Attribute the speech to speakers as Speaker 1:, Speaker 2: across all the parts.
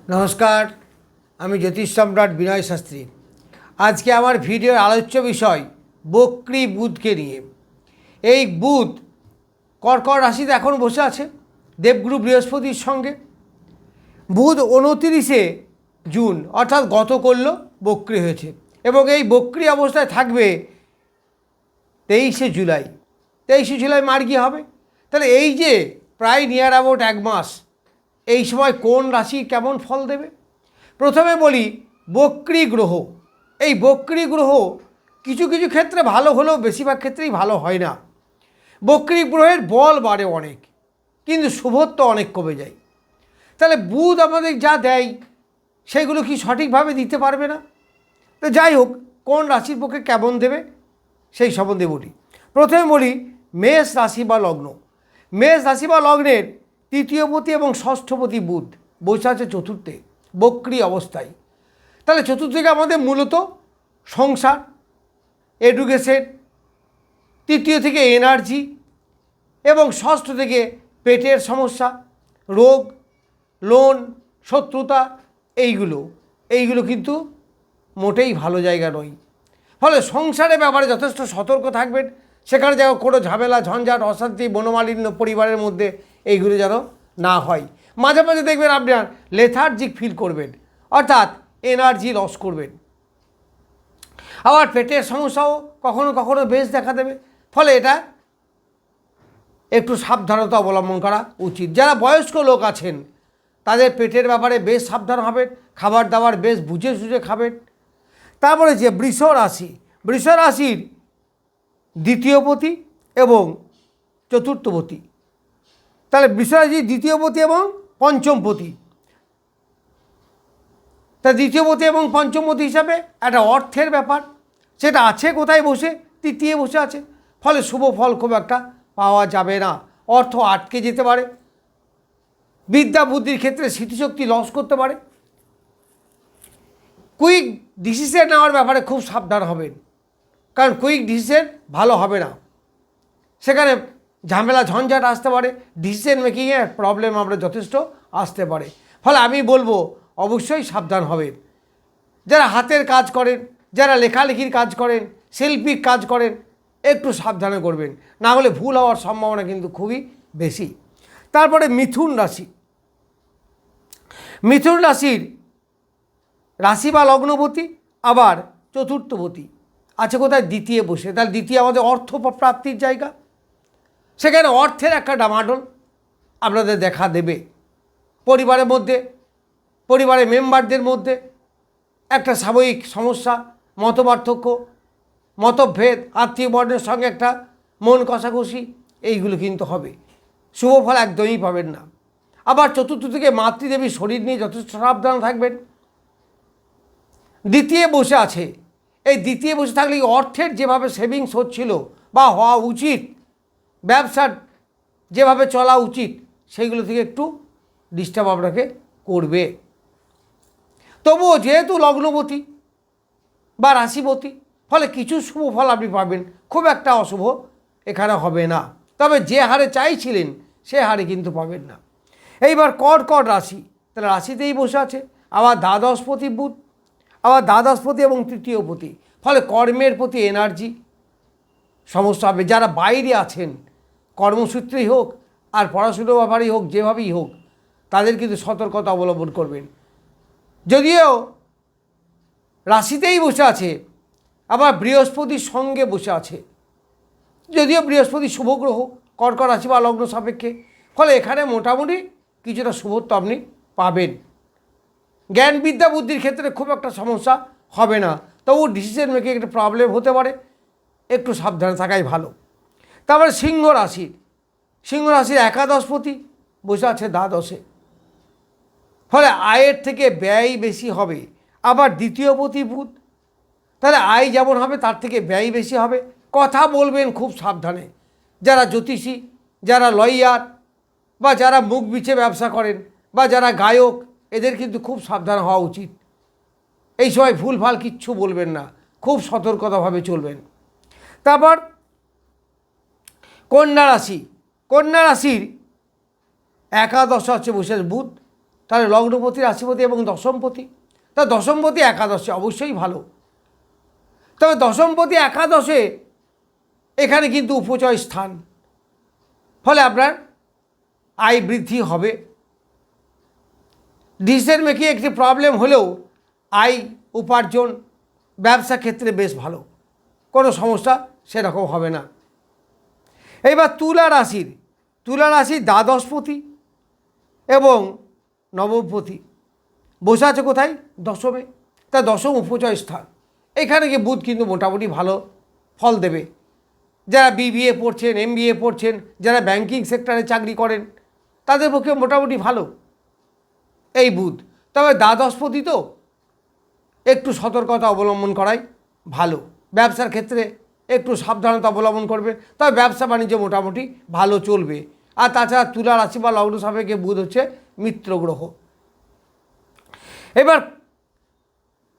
Speaker 1: নমস্কার, আমি জ্যোতিষ সম্রাট বিনয় শাস্ত্রী। আজকে আমার ভিডিওর আলোচ্য বিষয় বক্রী বুধকে নিয়ে। এই বুধ কর্কট রাশিতে এখন বসে আছে দেবগুরু বৃহস্পতির সঙ্গে। বুধ 29শে জুন অর্থাৎ গত করল বক্রী হয়েছে এবং এই বক্রী অবস্থায় থাকবে 23শে জুলাই। 23শে জুলাই মার্গী হবে। তাহলে এই যে প্রায় নিয়ার অ্যাবাউট এক মাস, এই সময় কোন রাশি কেমন ফল দেবে? প্রথমে বলি বক্রী গ্রহ। এই বক্রী গ্রহ কিছু কিছু ক্ষেত্রে ভালো হলেও বেশিরভাগ ক্ষেত্রেই ভালো হয় না। বক্রী গ্রহের বল বাড়ে অনেক, কিন্তু শুভত্ব অনেক কমে যায়। তাহলে বুধ আমাদের যা দেয় সেগুলো কি সঠিকভাবে দিতে পারবে না? তো যাই হোক, কোন রাশির পক্ষে কেমন দেবে সেই সম্বন্ধে বলি। প্রথমে বলি মেষ রাশি বা লগ্ন। মেষ রাশি বা লগ্নের তৃতীয়পতি এবং ষষ্ঠপতি বুধ বসে আছে চতুর্থে বক্রী অবস্থায়। তাহলে চতুর্থ থেকে আমাদের মূলত সংসার, এডুকেশন, তৃতীয় থেকে এনার্জি এবং ষষ্ঠ থেকে পেটের সমস্যা, রোগ, লোন, শত্রুতা, এইগুলো কিন্তু মোটেই ভালো জায়গা নয়। ফলে সংসারের ব্যাপারে যথেষ্ট সতর্ক থাকবেন। সেখানে যেন কোনো ঝামেলা, ঝঞ্ঝাট, অশান্তি, বনমালিন্য পরিবারের মধ্যে এইগুলো যেন না হয়। মাঝে মাঝে দেখবেন আপনার লেথার্জিক ফিল করবেন, অর্থাৎ এনার্জি লস করবেন। আবার পেটের সমস্যাও কখনো কখনো বেশ দেখা দেবে। ফলে এটা একটু সাবধানতা অবলম্বন করা উচিত। যারা বয়স্ক লোক আছেন তাদের পেটের ব্যাপারে বেশ সাবধান হবেন, খাবার দাবার বেশ বুঝে সুঝে খাবেন। তারপরে যে বৃষ রাশি, বৃষ রাশির দ্বিতীয়পতি এবং চতুর্থপতি। তাহলে বৃষ রাশির দ্বিতীয়পতি এবং পঞ্চমপতি। তা দ্বিতীয়পতি এবং পঞ্চমপতি হিসাবে একটা অর্থের ব্যাপার, সেটা আছে কোথায় বসে? তৃতীয় বসে আছে। ফলে শুভ ফল খুব একটা পাওয়া যাবে না, অর্থ আটকে যেতে পারে। বিদ্যা বুদ্ধির ক্ষেত্রে স্মৃতিশক্তি লস করতে পারে। কুইক ডিসিশন নেওয়ার ব্যাপারে খুব সাবধান হবেন, কারণ কুইক ডিসিশন ভালো হবে না। সেখানে ঝামেলা ঝঞ্ঝাট আসতে পারে, ডিসিশন মেকিংয়ে প্রবলেম আমরা যথেষ্ট আসতে পারে। ফলে আমি বলবো অবশ্যই সাবধান হবেন। যারা হাতের কাজ করেন, যারা লেখালেখির কাজ করেন, শিল্পীর কাজ করেন, একটু সাবধানে করবেন, না হলে ভুল হওয়ার সম্ভাবনা কিন্তু খুবই বেশি। তারপরে মিথুন রাশি। মিথুন রাশির রাশি বা লগ্নপতি আবার চতুর্থপতি আছে কোথায়? দ্বিতীয় বসে। তাহলে দ্বিতীয় আমাদের অর্থ প্রাপ্তির জায়গা। সেখানে অর্থের একটা ডামাডোল আপনাদের দেখা দেবে। পরিবারের মধ্যে, পরিবারের মেম্বারদের মধ্যে একটা সাময়িক সমস্যা, মতপার্থক্য, মতভেদ, আত্মীয় বর্ণের সঙ্গে একটা মন কষাকষি, এইগুলো কিন্তু হবে। শুভ ফল একদমই পাবেন না। আবার চতুর্থ থেকে মাতৃদেবীর শরীর নিয়ে যথেষ্ট সাবধান থাকবেন। দ্বিতীয় বসে আছে। এই দ্বিতীয় বসে থাকলে অর্থের যেভাবে সেভিংস হচ্ছিল বা হওয়া উচিত, ব্যবসার যেভাবে চলা উচিত, সেইগুলো থেকে একটু ডিস্টার্ব আপনাকে করবে। তবুও যেহেতু লগ্নপতি বা রাশিপতি, ফলে কিছু শুভ ফল আপনি পাবেন, খুব একটা অশুভ এখানে হবে না। তবে যে হারে চাইছিলেন সে হারে কিন্তু পাবেন না। এইবার কর্কট রাশি। তাহলে রাশিতেই বসে আছে, আবার দ্বাদশপতি বুধ, আবার দ্বাদশপতি এবং তৃতীয়পতি। ফলে কর্মের প্রতি এনার্জি সমস্যা হবে। যারা বাইরে আছেন, কর্মসূত্রেই হোক আর পড়াশুনোর ব্যাপারেই হোক, যেভাবেই হোক, তাদের কিন্তু সতর্কতা অবলম্বন করবেন। যদিও রাশিতেই বসে আছে, আবার বৃহস্পতির সঙ্গে বসে আছে, যদিও বৃহস্পতি শুভ গ্রহ কর্কট রাশি বা লগ্ন সাপেক্ষে। ফলে এখানে মোটামুটি কিছুটা শুভত্ব আপনি পাবেন। জ্ঞান বিদ্যা বুদ্ধির ক্ষেত্রে খুব একটা সমস্যা হবে না, তবু ডিসিশন মেকিং একটা প্রবলেম হতে পারে, একটু সাবধানে থাকাই ভালো। তারপরে সিংহ রাশির, সিংহ রাশির একাদশপতি বসে আছে দ্বাদশে। ফলে আয়ের থেকে ব্যয় বেশি হবে। আবার দ্বিতীয়পতি বুধ, তাহলে আয় যেমন হবে তার থেকে ব্যয় বেশি হবে। কথা বলবেন খুব সাবধানে। যারা জ্যোতিষী, যারা লয়ার, বা যারা মুখ বিছে ব্যবসা করেন, বা যারা গায়ক, এদের কিন্তু খুব সাবধান হওয়া উচিত। এই সময় ভুলভাল কিচ্ছু বলবেন না, খুব সতর্কতাভাবে চলবেন। তারপর কন্যা রাশি। কন্যা রাশির একাদশ হচ্ছে বসে বুধ, তাহলে লগ্নপতি, রাশিপতি এবং দশমপতি, তা দশমপতি একাদশে অবশ্যই ভালো। তবে দশমপতি একাদশে এখানে কিন্তু উপচয় স্থান, ফলে আপনার আয় বৃদ্ধি হবে। ডিসিশন মেকিং একটি প্রবলেম হলেও আয় উপার্জন ব্যবসা ক্ষেত্রে বেশ ভালো, কোনো সমস্যা সেরকম হবে না। এবার তুলা রাশির দ্বাদশপতি এবং নবমপতি বসে আছে কোথায়? দশমে। তা দশম উপচয় স্থান, এখানে গিয়ে বুধ কিন্তু মোটামুটি ভালো ফল দেবে। যারা বিবিএ পড়ছেন, এমবিএ পড়ছেন, যারা ব্যাংকিং সেক্টরে চাকরি করেন, তাদের পক্ষে মোটামুটি ভালো এই বুধ। তবে দ্বাদশপতি তো একটু সতর্কতা অবলম্বন করাই ভালো, ব্যবসার ক্ষেত্রে একটু সাবধানতা অবলম্বন করবে, তবে ব্যবসা বাণিজ্য মোটামুটি ভালো চলবে। আর তাছাড়া তুলা রাশি বা লগ্ন সাপেক্ষে বুধ হচ্ছে মিত্র গ্রহ। এবার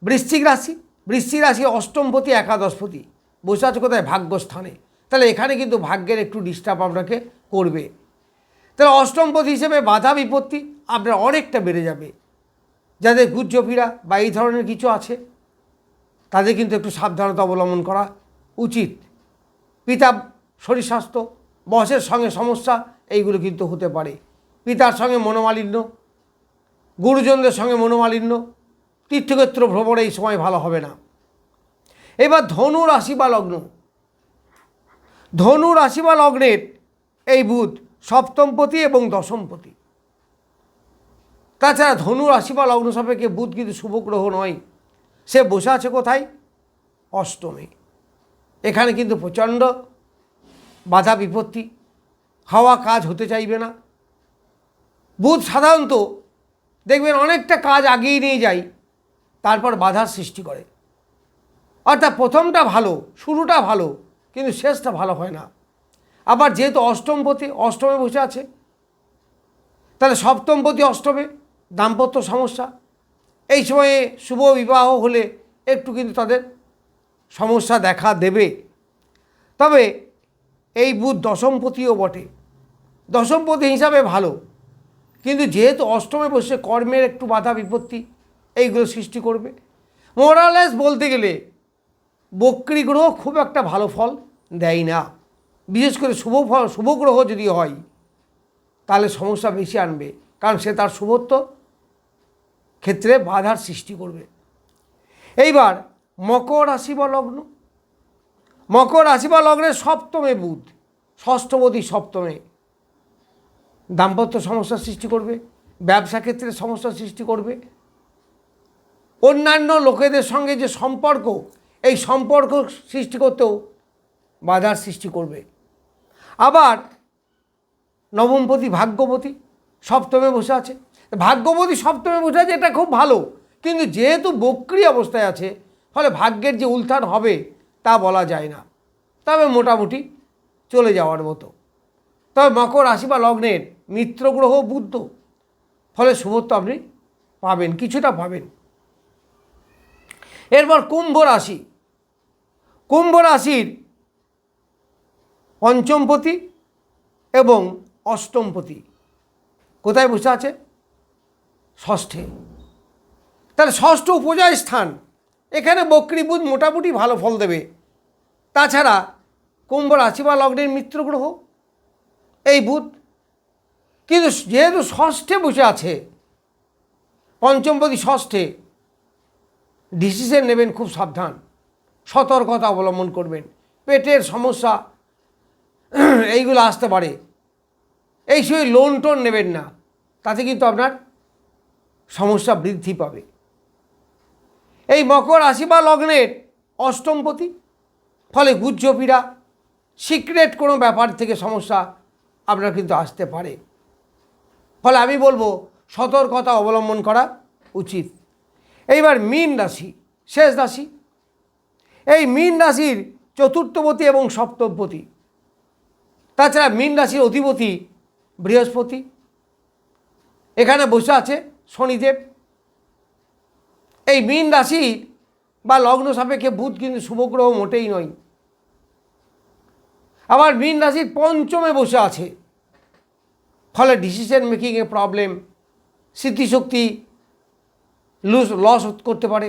Speaker 1: বৃশ্চিক রাশি অষ্টমপতি একাদশপতি বসে আছে কোথায়? ভাগ্যস্থানে। তাহলে এখানে কিন্তু ভাগ্যের একটু ডিস্টার্ব আপনাকে করবে। তাহলে অষ্টমপতি হিসেবে বাধা বিপত্তি আপনার অনেকটা বেড়ে যাবে। যাদের গুজ্জফিরা বা এই ধরনের কিছু আছে তাদের কিন্তু একটু সাবধানতা অবলম্বন করা উচিত। পিতা শরীর স্বাস্থ্য, বসের সঙ্গে সমস্যা, এইগুলো কিন্তু হতে পারে। পিতার সঙ্গে মনোমালিন্য, গুরুজনদের সঙ্গে মনোমালিন্য, তীর্থক্ষেত্র ভ্রমণ এই সময় ভালো হবে না। এবার ধনু রাশি বা লগ্নের এই বুধ সপ্তমপতি এবং দশমপতি। তাছাড়া ধনু রাশি বা লগ্ন সাপেক্ষে বুধ কিন্তু শুভ গ্রহ নয়, সে বসে আছে কোথায়? অষ্টমে। এখানে কিন্তু প্রচণ্ড বাধা বিপত্তি, হওয়া কাজ হতে চাইবে না। বুধ সাধারণত দেখবেন অনেকটা কাজ আগিয়ে নিয়ে যায়, তারপর বাধার সৃষ্টি করে। অর্থাৎ প্রথমটা ভালো, শুরুটা ভালো, কিন্তু শেষটা ভালো হয় না। আবার যেহেতু অষ্টমে বসে আছে, তাহলে সপ্তমপতি অষ্টমে, দাম্পত্য সমস্যা। এই সময়ে শুভ বিবাহ হলে একটু কিন্তু তাদের সমস্যা দেখা দেবে। তবে এই বুধ দশমপতিও বটে, দশমপতি হিসাবে ভালো, কিন্তু যেহেতু অষ্টমে বসে কর্মের একটু বাধা বিপত্তি এইগুলো সৃষ্টি করবে। মোরালেস বলতে গেলে বক্রী গ্রহ খুব একটা ভালো ফল দেয় না, বিশেষ করে শুভ গ্রহ যদি হয় তাহলে সমস্যা বেশি আনবে, কারণ সে তার শুভত্ব ক্ষেত্রে বাধার সৃষ্টি করবে। এইবার মকর রাশি বা লগ্নের সপ্তমে বুধ, ষষ্ঠপতি সপ্তমে, দাম্পত্য সমস্যার সৃষ্টি করবে, ব্যবসা ক্ষেত্রে সমস্যার সৃষ্টি করবে। অন্যান্য লোকেদের সঙ্গে যে সম্পর্ক, এই সম্পর্ক সৃষ্টি করতেও বাধার সৃষ্টি করবে। আবার নবমপতি ভাগ্যপতি সপ্তমে বসে আছে। ভাগ্যপতি সপ্তমে বসে আছে, এটা খুব ভালো, কিন্তু যেহেতু বক্রী অবস্থায় আছে, ফলে ভাগ্যের যে উত্থান হবে তা বলা যায় না, তবে মোটামুটি চলে যাওয়ার মতো। তবে মকর রাশি বা লগ্নের মিত্র গ্রহ বুধ, ফলে শুভত্ব আপনি পাবেন, কিছুটা পাবেন। এরপর কুম্ভ রাশির পঞ্চমপতি এবং অষ্টমপতি কোথায় বসে আছে? ষষ্ঠে। তাহলে ষষ্ঠ উপজয় স্থান, এখানে বক্রী বুধ মোটামুটি ভালো ফল দেবে। তাছাড়া কুম্ভ রাশি বা লগ্নের মিত্র গ্রহ এই বুধ, কিন্তু যেহেতু ষষ্ঠে বসে আছে, পঞ্চমপতি ষষ্ঠে, ডিসিশন নেবেন খুব সাবধান, সতর্কতা অবলম্বন করবেন। পেটের সমস্যা এইগুলো আসতে পারে, এই সময় লোন টোন নেবেন না, তাতে কিন্তু আপনার সমস্যা বৃদ্ধি পাবে। এই মকর রাশি বা লগ্নের অষ্টমপতি, ফলে গুজ্জপীড়া, সিক্রেট কোনো ব্যাপার থেকে সমস্যা আপনার কিন্তু আসতে পারে। ফলে আমি বলবো সতর্কতা অবলম্বন করা উচিত। এইবার মীন রাশি, শেষ রাশি। এই মীন রাশির চতুর্থপতি এবং সপ্তমপতি, তাছাড়া মীন রাশির অধিপতি বৃহস্পতি, এখানে বসে আছে শনিদেব। এই মীন রাশি বা লগ্ন সাপেক্ষে বুধ কিন্তু শুভগ্রহ মোটেই নয়। আবার মীন রাশির পঞ্চমে বসে আছে, ফলে ডিসিশন মেকিংয়ে প্রবলেম, স্মৃতিশক্তি লস করতে পারে।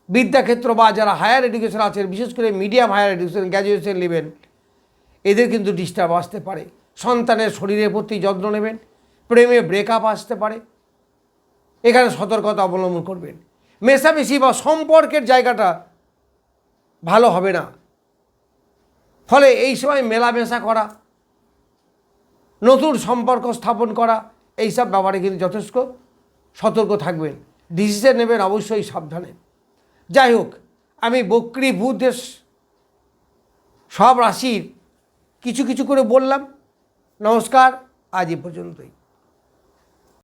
Speaker 1: বিদ্যাক্ষেত্র বা যারা হায়ার এডুকেশন আছেন, বিশেষ করে মিডিয়াম হায়ার এডুকেশন গ্র্যাজুয়েশন নেবেন, এদের কিন্তু ডিস্টার্ব আসতে পারে। সন্তানের শরীরের প্রতি যত্ন নেবেন। প্রেমে ব্রেকআপ আসতে পারে, এখানে সতর্কতা অবলম্বন করবেন। মেশামেশি বা সম্পর্কের জায়গাটা ভালো হবে না, ফলে এই সময় মেলামেশা করা, নতুন সম্পর্ক স্থাপন করা, এইসব ব্যাপারে কিন্তু যথেষ্ট সতর্ক থাকবেন। ডিসিশন নেবেন অবশ্যই সাবধানে। যাই হোক, আমি বক্রী বুধের সব রাশির কিছু কিছু করে বললাম। নমস্কার, আজ এ পর্যন্তই।